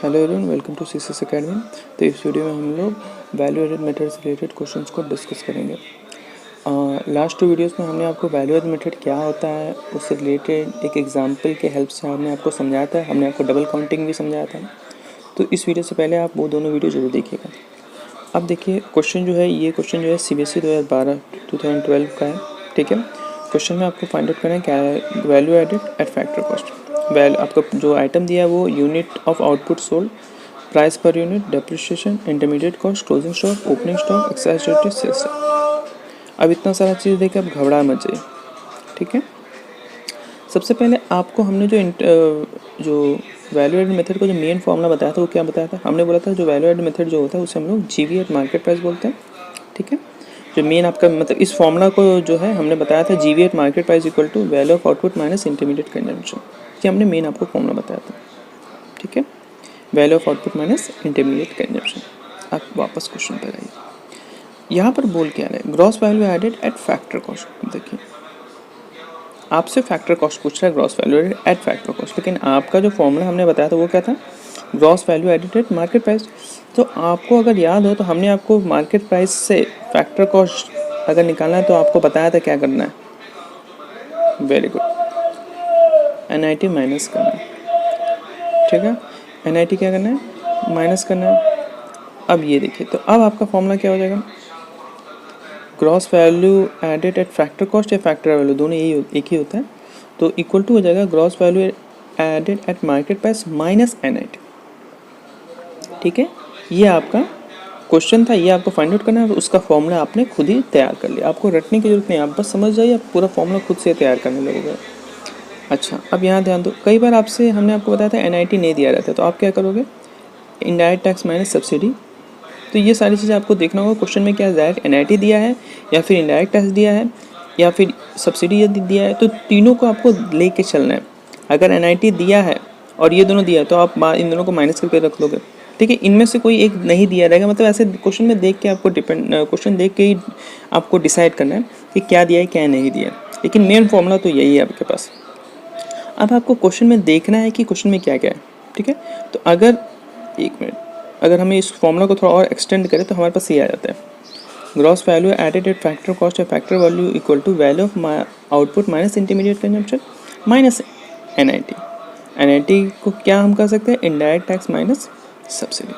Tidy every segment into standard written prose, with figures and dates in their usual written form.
Hello everyone, welcome to CCS academy. तो इस video में हम लोग वैल्यू एडेड मेथड से रिलेटेड क्वेश्चंस को डिस्कस करेंगे। लास्ट 2 वीडियोस में हमने आपको वैल्यू एडेड मेथड क्या होता है उससे रिलेटेड एक एग्जांपल के हेल्प से हमने आपको समझाया था। हमने आपको डबल काउंटिंग भी समझाया था। तो इस वीडियो से पहले आप वो दोनों वीडियो जरूर देखिएगा। अब देखिए क्वेश्चन जो है, ये क्वेश्चन जो है CBSE 2012 का है। ठीक है, क्वेश्चन में आपको फाइंड आउट करना है क्या है, value added at factor cost. आपका जो आइटम दिया है वो unit of output sold, price पर unit, depreciation, intermediate cost, closing stock, opening stock, excise duty, sales. अब इतना सारा चीज़ देख के आप घबरा मत जाइए। ठीक है, सबसे पहले आपको हमने जो वैल्यू एडेड मेथड का जो मेन फॉर्मूला बताया था वो क्या बताया था। हमने बोला था जो वैल्यू एडेड मेथड जो होता है उसे हम लोग GV एट मार्केट प्राइस बोलते हैं। ठीक है, जो मेन आपका मतलब इस फॉर्मूला को जो है हमने बताया था GV at market price equal to value of output minus intermediate consumption. ये हमने मेन आपको फॉर्मूला बताया था। ठीक है, value of output minus intermediate consumption. आप वापस क्वेश्चन पर आइए। यहाँ पर बोल क्या है, gross value added at factor cost. देखिए आपसे फैक्टर कॉस्ट पूछ रहा है, gross value added at factor cost, लेकिन आपका जो फॉर्मूला हमने बताया था वो क्या था, gross value added at market price. तो आपको अगर याद हो तो हमने आपको मार्केट प्राइस से फैक्टर कॉस्ट अगर निकालना है तो आपको बताया था क्या करना है। वेरी गुड, NIT माइनस करना है। ठीक है, NIT क्या करना है, माइनस करना है। अब ये देखिए, तो अब आपका फॉर्मूला क्या हो जाएगा, gross value added at factor cost या फैक्टर वैल्यू दोनों एक ही होता है। तो इक्वल टू हो जाएगा gross value added at market price minus NIT। ठीक है, ये आपका क्वेश्चन था, ये आपको फाइंड आउट करना है और उसका फॉर्मूला आपने खुद ही तैयार कर लिया। आपको रटने की जरूरत नहीं, आप बस समझ जाइए, आप पूरा फॉर्मूला खुद से तैयार करने लगोगे। अच्छा, अब यहाँ ध्यान दो, कई बार आपसे हमने आपको बताया था NIT नहीं दिया रहता है, तो आप क्या करोगे, इनडायरेक्ट टैक्स माइनस सब्सिडी। तो ये सारी चीज़ें आपको देखना होगा क्वेश्चन में क्या डायरेक्ट NIT दिया है या फिर इनडायरेक्ट टैक्स दिया है या फिर सब्सिडी यदि दिया है, तो तीनों को आपको लेके चलना है। अगर NIT दिया है और ये दोनों दिया है तो आप इन दोनों को माइनस करके रख लोगे। ठीक है, इनमें से कोई एक नहीं दिया रहेगा, मतलब ऐसे क्वेश्चन में देख के आपको क्वेश्चन देख के ही आपको डिसाइड करना है कि क्या दिया है क्या नहीं दिया है, लेकिन मेन फॉर्मूला तो यही है आपके पास। अब आपको क्वेश्चन में देखना है कि क्वेश्चन में क्या क्या है। ठीक है, तो अगर एक मिनट, अगर हमें इस फॉर्मूला को थोड़ा और एक्सटेंड करें तो हमारे पास ये आ जाता है, gross value added at factor cost या factor value equal to value of output minus intermediate consumption minus NIT को क्या हम कर सकते हैं, इनडायरेक्ट टैक्स माइनस सब्सिडी।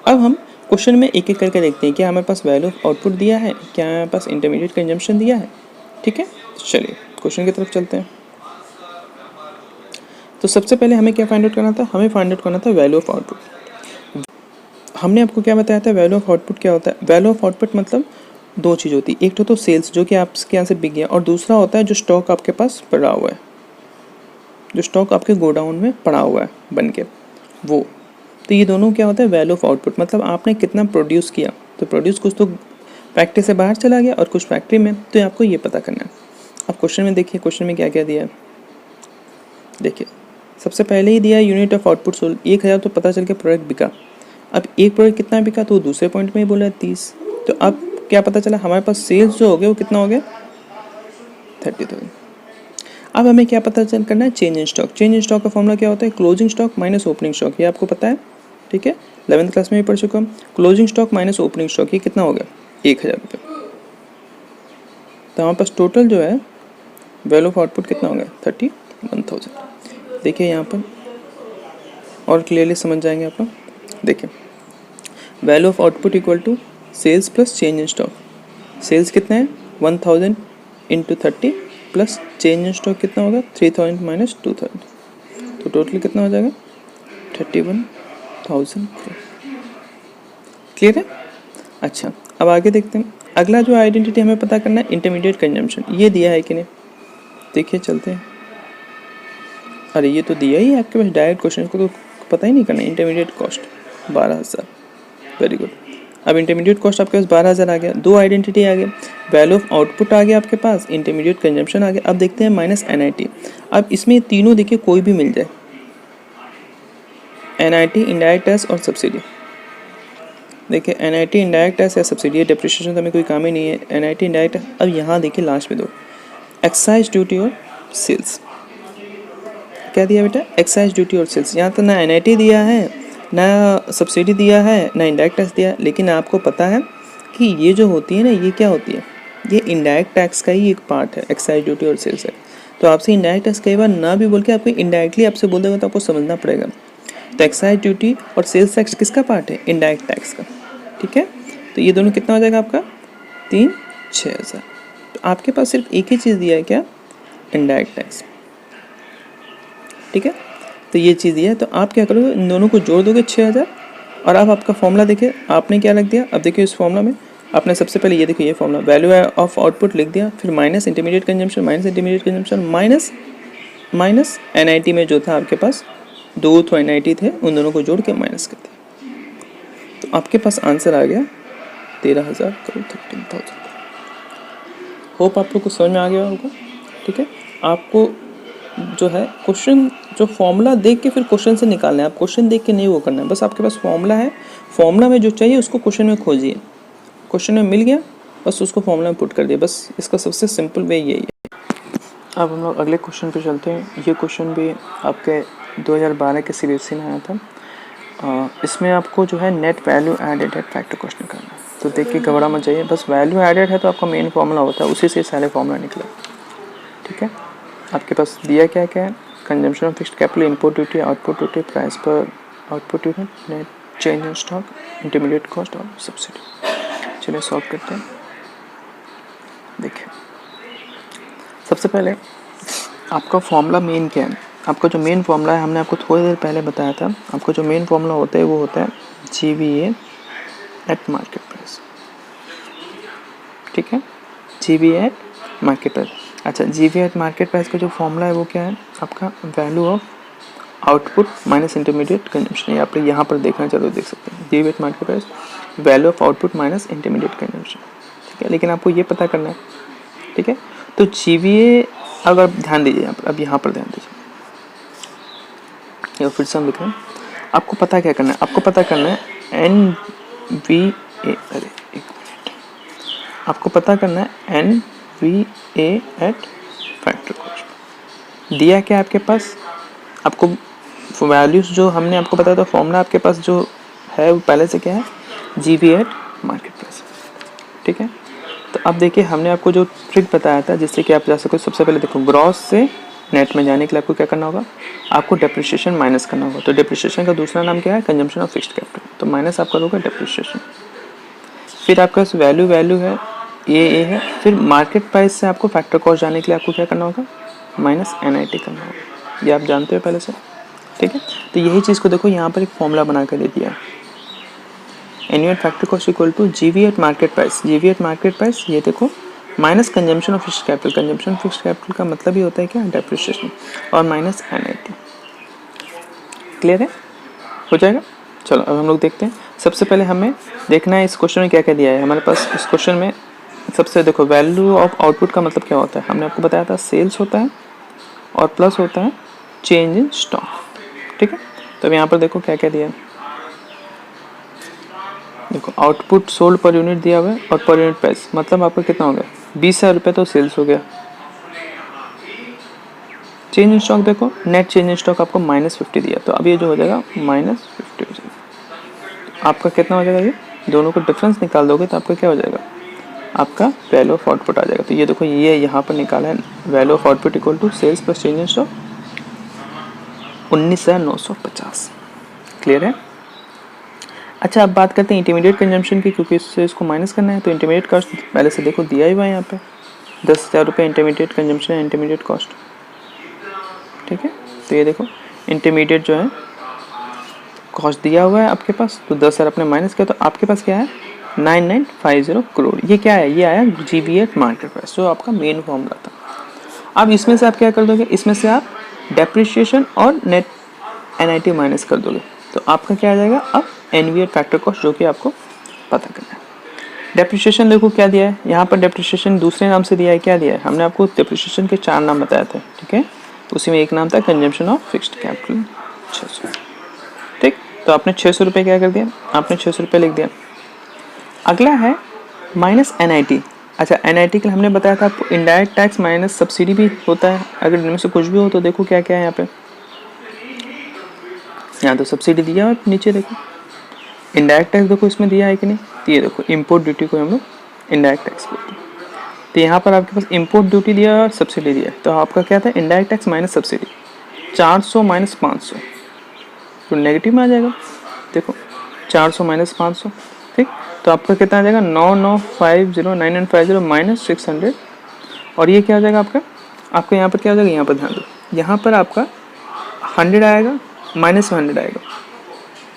अब हम क्वेश्चन में एक एक करके देखते हैं, क्या हमारे पास वैल्यू ऑफ आउटपुट दिया है, क्या हमारे पास इंटरमीडिएट कंजम्पशन दिया है। ठीक है, चलिए क्वेश्चन की तरफ चलते हैं। तो सबसे पहले हमें क्या फाइंड आउट करना था, हमें फाइंड आउट करना था वैल्यू ऑफ आउटपुट। हमने आपको क्या बताया था, वैल्यू ऑफ आउटपुट क्या होता है। वैल्यू ऑफ आउटपुट मतलब दो चीज़ होती है, एक तो सेल्स जो कि आपके यहाँ से बिक गया, और दूसरा होता है जो स्टॉक आपके पास पड़ा हुआ है, जो स्टॉक आपके गोडाउन में पड़ा हुआ है बन के वो। तो ये दोनों क्या होता है, वैल्यू ऑफ आउटपुट मतलब आपने कितना प्रोड्यूस किया। तो प्रोड्यूस कुछ तो फैक्ट्री से बाहर चला गया और कुछ फैक्ट्री में, तो आपको ये पता करना है। अब क्वेश्चन में देखिए, क्वेश्चन में क्या क्या दिया है। देखिए सबसे पहले ही दिया है यूनिट ऑफ आउटपुट सोल्ड 1000, तो पता चल के प्रोडक्ट बिका। अब एक प्रोडक्ट कितना बिका तो वो दूसरे पॉइंट में ही बोला है 30। तो अब क्या पता चला, हमारे पास सेल्स जो हो गया वो कितना हो गया 30,000। अब हमें क्या पता चल करना है, change in stock. Change in stock का फॉर्मूला क्या होता है, closing stock minus opening stock, ये आपको पता है। ठीक है, 11th क्लास में भी पढ़ चुका हम। Closing stock minus opening stock, ये कितना हो गया 1000 रुपये। तो हमारे पास टोटल जो है वैल्यू ऑफ आउटपुट कितना हो गया 31,000। देखिए यहाँ पर और क्लियरली समझ जाएंगे आप लोग। देखिए value of output equal to sales plus change in stock. Sales कितना है 1000 into 30 plus change in stock कितना होगा 3000 माइनस 2000, तो टोटल कितना हो जाएगा 31,000। क्लियर है। अच्छा, अब आगे देखते हैं। अगला जो आइडेंटिटी हमें पता करना है, इंटरमीडिएट कंजम्पशन, ये दिया है कि नहीं। देखिए चलते हैं। अरे ये तो दिया ही है आपके पास, डायरेक्ट क्वेश्चन को तो पता ही नहीं करना। Intermediate cost 12,000, very good. अब इंटरमीडिएट कॉस्ट आपके पास 12,000 आ गया, दो आइडेंटिटी आ गया, वैल्यू ऑफ आउटपुट आ गया आपके पास, इंटरमीडिएट कंजम्पशन आ गया। अब देखते हैं माइनस NIT। अब इसमें तीनों देखिए कोई भी मिल जाए, NIT, इनडायरेक्ट टैक्स और सब्सिडी। देखिए NIT इनडायरेक्ट टैक्स या सब्सिडी, डेप्रिसिएशन तो हमें कोई काम ही नहीं है, NIT इनडायरेक्ट टैक्स। अब यहाँ देखिए लास्ट में दो, एक्साइज ड्यूटी और सेल्स। क्या दिया बेटा, एक्साइज ड्यूटी और सेल्स। यहाँ तो ना NIT दिया है ना सब्सिडी दिया है ना इनडायरेक्ट टैक्स दिया है, लेकिन आपको पता है कि ये जो होती है ना, ये क्या होती है, ये इनडायरेक्ट टैक्स का ही एक पार्ट है, एक्साइज ड्यूटी और सेल्स टैक्स। तो आपसे इनडायरेक्ट टैक्स कई बार ना भी बोल के आपको इनडायरेक्टली आपसे बोल देगा, तो आपको समझना पड़ेगा। तो एक्साइज ड्यूटी और सेल्स टैक्स किसका पार्ट है, इनडायरेक्ट टैक्स का, ठीक है। तो ये दोनों कितना हो जाएगा आपका 3,06,000। तो आपके पास सिर्फ एक ही चीज़ दिया है, क्या, इनडायरेक्ट टैक्स, ठीक है। तो ये चीज़ दिया है, तो आप क्या करोगे, इन दोनों को जोड़ दोगे 6,000, और आप आपका फॉर्मूला देखिए आपने क्या लिख दिया। अब देखिए इस फॉर्मूला में आपने सबसे पहले ये देखिए, ये फॉर्मूला वैल्यू ऑफ आउटपुट लिख दिया, फिर minus intermediate consumption, minus NIT में जो था आपके पास 2 तो एनआईटी थे, उन दोनों को जोड़ के माइनस कर दिया। तो आपके पास आंसर आ गया 13,000 करोड़, 13,000। होप आप लोग को समझ में आ गया होगा, ठीक है। आपको जो है क्वेश्चन, जो फॉर्मूला देख के फिर क्वेश्चन से निकालना है, आप क्वेश्चन देख के नहीं वो करना है, बस आपके पास फॉर्मूला है, फॉर्मूला में जो चाहिए उसको क्वेश्चन में खोजिए, क्वेश्चन में मिल गया बस उसको फॉर्मूला में पुट कर दिया, बस इसका सबसे सिंपल वे यही है। अब हम लोग अगले क्वेश्चन पे चलते हैं। ये क्वेश्चन भी आपके 2012 के सीबीएसई में आया था। इसमें आपको जो है नेट वैल्यू एडेड है फैक्टर क्वेश्चन करना है। तो देख के घबरा मत जाइए, बस वैल्यू एडेड है तो आपका मेन फॉर्मूला होता है, उसी से सारे फॉर्मूला निकला, ठीक है। आपके पास दिया क्या क्या है, consumption of fixed capital, input duty, output duty, price पर output duty, net change in stock, intermediate cost और सब्सिडी। चलिए सॉल्व करते हैं। देखिए सबसे पहले आपका फॉर्मूला मेन क्या है, आपका जो मेन फॉर्मूला है हमने आपको थोड़ी देर पहले बताया था। आपका जो मेन फॉर्मूला होता है वो होता है GVA एट मार्केट प्राइस, ठीक है, GVA एट मार्केट प्राइस। अच्छा, GVA एट मार्केट प्राइस का जो फॉर्मूला है वो क्या है, आपका value of output minus intermediate consumption. आप यहाँ पर देखना चाहो तो देख सकते हैं, GVA at market price value of output minus intermediate consumption, ठीक है। लेकिन आपको ये पता करना है, ठीक है। तो GVA अगर ध्यान दीजिए यहाँ पर, अब यहाँ पर ध्यान दीजिए, फिर से हम लिख रहे हैं, आपको पता क्या करना है, आपको पता करना है NVA, अरे एक मिनट, आपको पता करना है NVA एट फैक्टर कॉस्ट। दिया क्या आपके पास, आपको वैल्यूज जो हमने आपको बताया था, फॉर्मूला आपके पास जो है वो पहले से क्या है, GVA एट मार्केट प्राइस, ठीक है। तो अब देखिए हमने आपको जो ट्रिक बताया था जिससे कि आप जा सको, सबसे पहले देखो ग्रॉस से नेट में जाने के लिए आपको क्या करना होगा, आपको डेप्रिसिएशन माइनस करना होगा। तो डेप्रिसिएशन का दूसरा नाम क्या है, कंजम्पशन ऑफ फिक्स्ड कैपिटल, तो माइनस आप करोगे डेप्रिसिएशन। फिर आपका वैल्यू है, ये है, फिर मार्केट प्राइस से आपको फैक्टर कॉस्ट जाने के लिए आपको क्या करना होगा, माइनस NIT करना होगा, ये आप जानते हो पहले से, ठीक है। तो यही चीज़ को देखो यहाँ पर एक फॉर्मूला बना कर दे दिया है, annual factor cost equal to GVA at market price, GVA at market price, ये देखो minus consumption of fixed capital, consumption fixed capital का मतलब ही होता है क्या, डेप्रिसिएशन, और माइनस NIT। क्लियर है, हो जाएगा। चलो अब हम लोग देखते हैं। सबसे पहले हमें देखना है इस क्वेश्चन में क्या क्या दिया है हमारे पास। इस क्वेश्चन में सबसे देखो वैल्यू ऑफ आउटपुट का मतलब क्या होता है, हमने आपको बताया था सेल्स होता है और प्लस होता है चेंज इन स्टॉक, ठीक है। तो अब यहाँ पर देखो क्या क्या दिया है, देखो आउटपुट सोल्ड पर यूनिट दिया हुआ है और पर यूनिट प्राइस, मतलब आपका कितना हो गया, 20,000 रुपये तो सेल्स हो गया। चेंज इन स्टॉक देखो, नेट चेंज इन स्टॉक आपको -50 दिया, तो अब ये जो हो जाएगा -50 हो जाएगा। आपका कितना हो जाएगा, ये दोनों को डिफरेंस निकाल दोगे तो आपका क्या हो जाएगा, आपका वैल्यू ऑफ आउटपुट आ जाएगा। तो ये देखो ये यहाँ पर निकाला है, value of output equal to sales plus change in stock 19,950। Clear है। अच्छा अब बात करते हैं इंटरमीडिएट कंजम्पशन की, क्योंकि इससे इसको माइनस करना है। तो इंटरमीडिएट कॉस्ट पहले से देखो दिया ही हुआ है यहाँ पे, 10,000 रुपये इंटरमीडिएट कंजम्पशन है, इंटरमीडिएट कॉस्ट, ठीक है। तो ये देखो इंटरमीडिएट जो है कॉस्ट दिया हुआ है आपके पास, तो 10,000 आपने माइनस किया, तो आपके पास क्या है 9950 करोड़। ये क्या है, ये आया GVA एट मार्केट प्राइस, जो आपका मेन फॉर्मूला था। अब इसमें से आप क्या कर दोगे, इसमें से आप डेप्रिसिएशन और नेट NIT माइनस कर दोगे, तो आपका क्या आ जाएगा, अब NVA फैक्टर कॉस्ट, जो कि आपको पता करना है। डेप्रिसिएशन देखो क्या दिया है, यहाँ पर डेप्रिसिएशन दूसरे नाम से दिया है, क्या दिया है, हमने आपको डेप्रिसिएशन के 4 नाम बताए थे, ठीक है। उसी में एक नाम था कंजम्पशन ऑफ फिक्स्ड कैपिटल 600, ठीक। तो आपने 600 रुपये क्या कर दिया, आपने 600 रुपये लिख दिया। अगला है माइनस NIT। अच्छा NIT के लिए हमने बताया था आपको इनडायरेक्ट टैक्स माइनस सब्सिडी भी होता है, अगर इनमें से कुछ भी हो तो देखो क्या क्या है यहाँ पे, यहाँ तो सब्सिडी दिया है, नीचे देखो इनडायरेक्ट टैक्स देखो इसमें दिया है कि नहीं, तो ये देखो इम्पोर्ट ड्यूटी को हम लोग इनडायरेक्ट टैक्स बोलते हैं। तो यहाँ पर आपके पास इम्पोर्ट ड्यूटी दिया है और सब्सिडी दिया है, तो आपका क्या था indirect tax minus subsidy, 400 minus 500 तो नेगेटिव में आ जाएगा। देखो 400 माइनस 500, ठीक, तो आपका कितना आ जाएगा 9950 माइनस 600, और ये क्या हो जाएगा आपका यहाँ पर क्या हो जाएगा, यहाँ पर ध्यान दो, यहाँ पर आपका 100 आएगा माइनस 100 आएगा,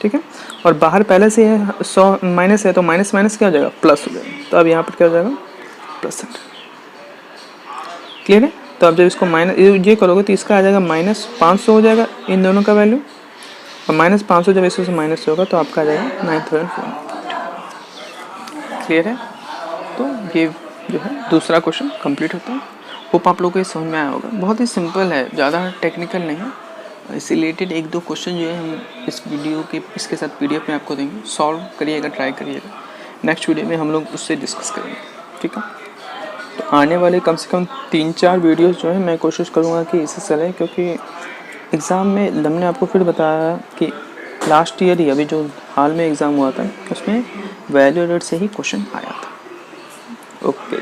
ठीक है, और बाहर पहले से है 100 माइनस है, तो माइनस माइनस क्या हो जाएगा प्लस हो जाएगा, तो अब यहाँ पर क्या हो जाएगा प्लस 100। क्लियर है। तो अब जब इसको माइनस ये करोगे तो इसका आ जाएगा माइनस 500 हो जाएगा इन दोनों का वैल्यू, और माइनस 500 जब इससे माइनस होगा तो आपका आ जाएगा 9400। क्लियर है। तो ये जो है दूसरा क्वेश्चन कंप्लीट होता है। होप आप लोगों को ये समझ में आया होगा, बहुत ही सिंपल है, ज़्यादा टेक्निकल नहीं है। इससे रिलेटेड एक दो क्वेश्चन जो है हम इस वीडियो के इसके साथ PDF में आपको देंगे, सॉल्व करिएगा, ट्राई करिएगा। नेक्स्ट वीडियो में हम लोग उससे डिस्कस करेंगे, ठीक है। तो आने वाले कम से कम 3-4 वीडियोस जो है मैं कोशिश करूँगा कि इसे चले, क्योंकि एग्ज़ाम में हमने आपको फिर बताया कि लास्ट ईयर ही अभी जो हाल में एग्ज़ाम हुआ था उसमें वैल्यू एडेड से ही क्वेश्चन आया था। ओके।